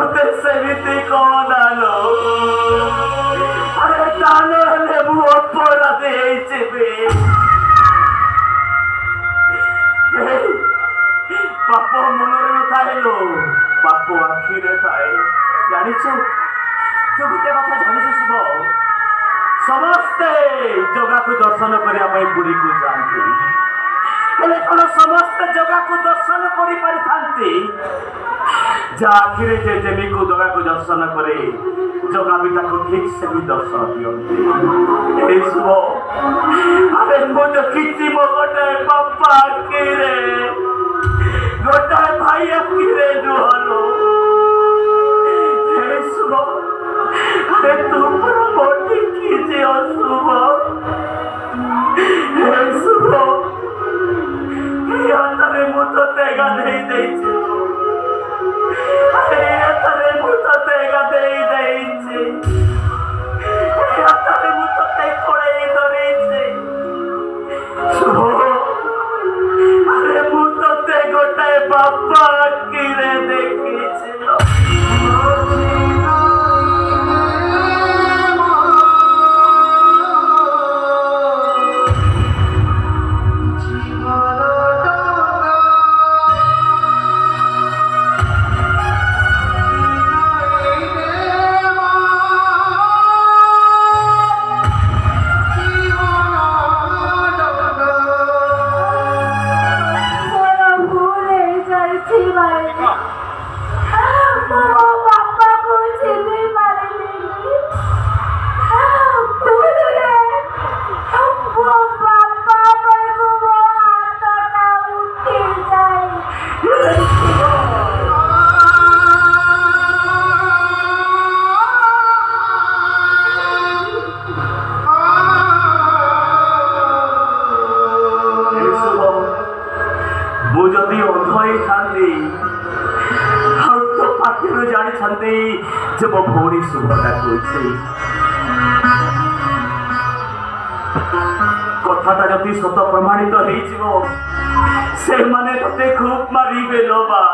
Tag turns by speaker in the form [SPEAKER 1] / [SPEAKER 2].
[SPEAKER 1] ମତେ ସେମିତି କଣ ଆଲୋ ଆରେ ତାହେଲେ ହେଲେ ମୁଁ ଅପରାଧୀ ହେଇଯିବି। ପାପ ମନରେ ନଥାଏ ଲୋ, ପାପ ଆଖିରେ ଥାଏ। ଜାଣିଛୁ ତୁ ଗୋଟେ କଥା ଜାଣିଛୁ ଶୁଭ, ସମସ୍ତେ ଜଗାକୁ ଦର୍ଶନ କରିବା ପାଇଁ ପୁରୀକୁ ଯାଆନ୍ତି, ହେଲେ କଣ ସମସ୍ତେ ଜଗାକୁ ଦର୍ଶନ କରିପାରିଥାନ୍ତି? ଯା ଆଖିରେ ଯେ ଯେମିକୁ ଜଗାକୁ ଦର୍ଶନ କରେ ଜଗା ବି ତାକୁ ଠିକ ସେମିତି ଦର୍ଶନ ଦିଅନ୍ତି। এই শুভ আরে ମୁଁ ଦେଖିଛି ମୋ ଗୋଟାଏ ବାପା ଆଖିରେ ଗୋଟାଏ ଭାଇ ଆଖିରେ ଲୁହଲୋ। এই শুভ আরে ତୁ ପୁରା ବଟିକି ଯେ ଅଶୁଭ। এই শুভ এই ହାତରେ ମୁଁ ତତେ ଗାଧେଇ ଦେଇଛି, এই ହାତରେ ମୁଁ ତତେ ଗାଧେଇ ଦେଇଛି, এই ହାତରେ ମୁଁ ତତେ କୋଳେଇ ଧରିଛି। শুভ আরে ମୁଁ ତତେ ଗୋଟାଏ ବାପା ଆଖିରେ ଦେଖିଛି। ମୁଁ ଯଦି ଅନ୍ଧ ହେଇଥାନ୍ତି ଆଉ ତୋ ପାଖରୁ ଜାଣିଥାନ୍ତି ଯେ ମୋ ଭଉଣୀ ଶୁଭଟା କହୁଛି, କଥାଟା ଯଦି ସତ ପ୍ରମାଣିତ ହେଇଯିବ ସେମାନେ ତତେ ଖୁବ୍ ମାରିବେ ଲୋ ମା।